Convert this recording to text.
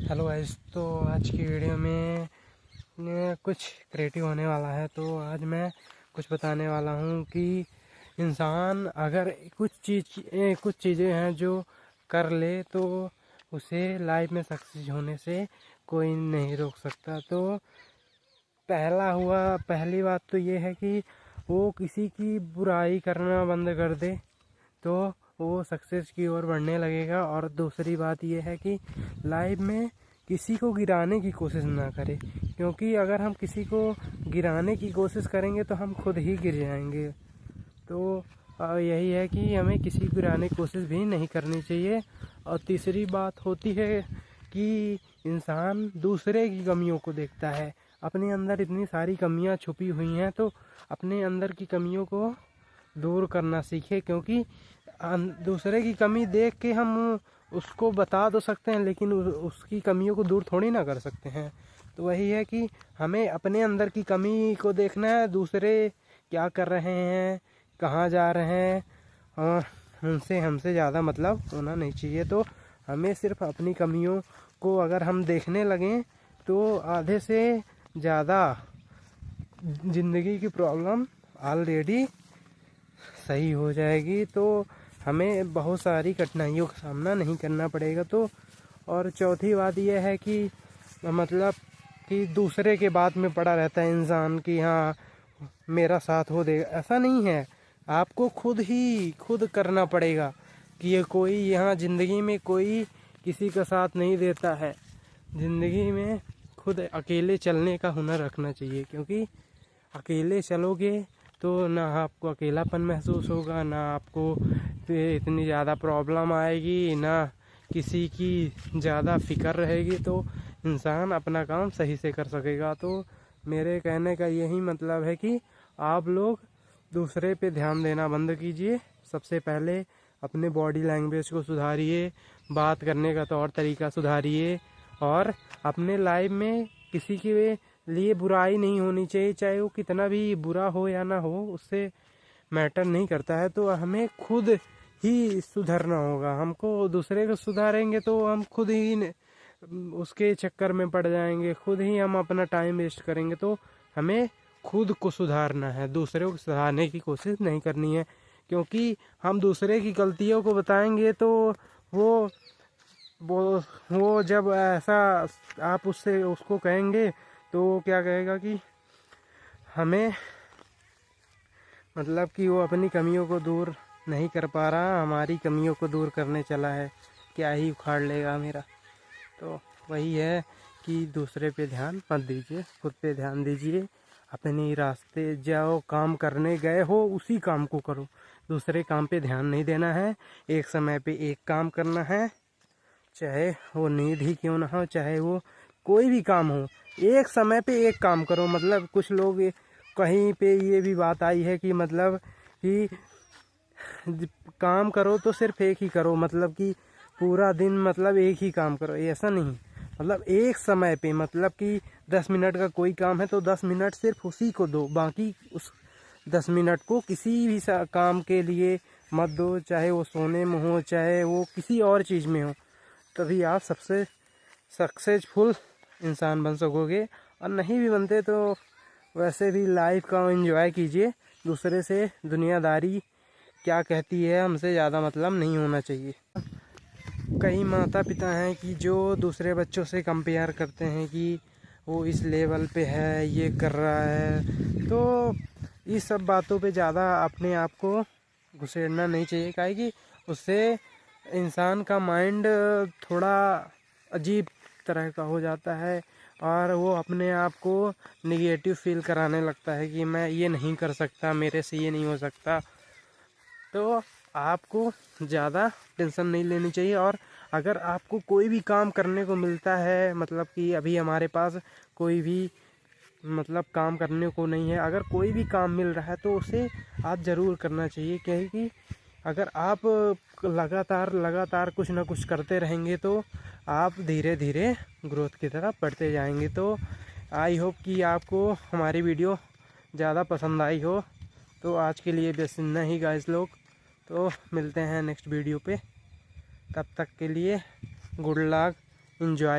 Hello guys. तो आज की वीडियो में कुछ क्रिएटिव होने वाला है। तो आज मैं कुछ बताने वाला हूँ कि इंसान अगर कुछ चीज़ें हैं जो कर ले तो उसे लाइफ में सक्सेस होने से कोई नहीं रोक सकता। तो पहली बात तो ये है कि वो किसी की बुराई करना बंद कर दे तो वो सक्सेस की ओर बढ़ने लगेगा। और दूसरी बात ये है कि लाइफ में किसी को गिराने की कोशिश ना करे, क्योंकि अगर हम किसी को गिराने की कोशिश करेंगे तो हम खुद ही गिर जाएंगे। तो यही है कि हमें किसी को गिराने की कोशिश भी नहीं करनी चाहिए। और तीसरी बात होती है कि इंसान दूसरे की कमियों को देखता है। अपने अंदर इतनी सारी कमियां छुपी हुई हैं, तो अपने अंदर की कमियों को दूर करना सीखे, क्योंकि दूसरे की कमी देख के हम उसको बता तो सकते हैं, लेकिन उसकी कमियों को दूर थोड़ी ना कर सकते हैं। तो वही है कि हमें अपने अंदर की कमी को देखना है, दूसरे क्या कर रहे हैं, कहाँ जा रहे हैं, और उनसे हमसे ज़्यादा मतलब होना नहीं चाहिए। तो हमें सिर्फ अपनी कमियों को अगर हम देखने लगें तो आधे से ज़्यादा ज़िंदगी की प्रॉब्लम ऑलरेडी सही हो जाएगी। तो हमें बहुत सारी कठिनाइयों का सामना नहीं करना पड़ेगा। तो और चौथी बात यह है कि मतलब कि दूसरे के बात में पड़ा रहता है इंसान कि हाँ मेरा साथ हो देगा, ऐसा नहीं है। आपको खुद करना पड़ेगा कि ये कोई यहाँ ज़िंदगी में कोई किसी का साथ नहीं देता है। ज़िंदगी में खुद अकेले चलने का हुनर रखना चाहिए, क्योंकि अकेले चलोगे तो ना आपको अकेलापन महसूस होगा, ना आपको इतनी ज़्यादा प्रॉब्लम आएगी, ना किसी की ज़्यादा फिक्र रहेगी। तो इंसान अपना काम सही से कर सकेगा। तो मेरे कहने का यही मतलब है कि आप लोग दूसरे पे ध्यान देना बंद कीजिए। सबसे पहले अपने बॉडी लैंग्वेज को सुधारिए, बात करने का तौर तरीका सुधारिए, और अपने लाइफ में किसी के लिए बुराई नहीं होनी चाहिए, चाहे वो कितना भी बुरा हो या ना हो, उससे मैटर नहीं करता है। तो हमें खुद ही सुधरना होगा। हमको दूसरे को सुधारेंगे तो हम खुद ही उसके चक्कर में पड़ जाएंगे, खुद ही हम अपना टाइम वेस्ट करेंगे। तो हमें खुद को सुधारना है, दूसरे को सुधारने की कोशिश नहीं करनी है, क्योंकि हम दूसरे की गलतियों को बताएंगे तो वो वो वो जब ऐसा आप उसको कहेंगे तो वो क्या कहेगा कि हमें मतलब कि वो अपनी कमियों को दूर नहीं कर पा रहा, हमारी कमियों को दूर करने चला है, क्या ही उखाड़ लेगा मेरा। तो वही है कि दूसरे पे ध्यान मत दीजिए, खुद पे ध्यान दीजिए। अपने रास्ते जाओ, काम करने गए हो उसी काम को करो, दूसरे काम पे ध्यान नहीं देना है। एक समय पे एक काम करना है, चाहे वो नींद ही क्यों ना हो, चाहे वो कोई भी काम हो, एक समय पे एक काम करो। मतलब कुछ लोग कहीं पे ये भी बात आई है कि मतलब कि काम करो तो सिर्फ एक ही करो, मतलब कि पूरा दिन मतलब एक ही काम करो, ऐसा नहीं। मतलब एक समय पे, मतलब कि 10 मिनट का कोई काम है तो 10 मिनट सिर्फ उसी को दो, बाकी उस 10 मिनट को किसी भी काम के लिए मत दो, चाहे वो सोने में हो, चाहे वो किसी और चीज़ में हो। तभी आप सबसे सक्सेसफुल इंसान बन सकोगे। और नहीं भी बनते तो वैसे भी लाइफ का एंजॉय कीजिए। दूसरे से दुनियादारी क्या कहती है हमसे ज़्यादा मतलब नहीं होना चाहिए। कई माता पिता हैं कि जो दूसरे बच्चों से कंपेयर करते हैं कि वो इस लेवल पे है, ये कर रहा है। तो इस सब बातों पे ज़्यादा अपने आप को घुसेड़ना नहीं चाहिए, काहे कि उससे इंसान का माइंड थोड़ा अजीब तरह का हो जाता है और वो अपने आप को निगेटिव फील कराने लगता है कि मैं ये नहीं कर सकता, मेरे से ये नहीं हो सकता। तो आपको ज़्यादा टेंशन नहीं लेनी चाहिए। और अगर आपको कोई भी काम करने को मिलता है, मतलब कि अभी हमारे पास कोई भी मतलब काम करने को नहीं है, अगर कोई भी काम मिल रहा है तो उसे आप ज़रूर करना चाहिए, क्योंकि अगर आप लगातार कुछ ना कुछ करते रहेंगे तो आप धीरे धीरे ग्रोथ की तरफ बढ़ते जाएंगे। तो आई होप कि आपको हमारी वीडियो ज़्यादा पसंद आई हो। तो आज के लिए बस इतना ही गाइस लोग। तो मिलते हैं नेक्स्ट वीडियो पे, तब तक के लिए गुड लक, एंजॉय।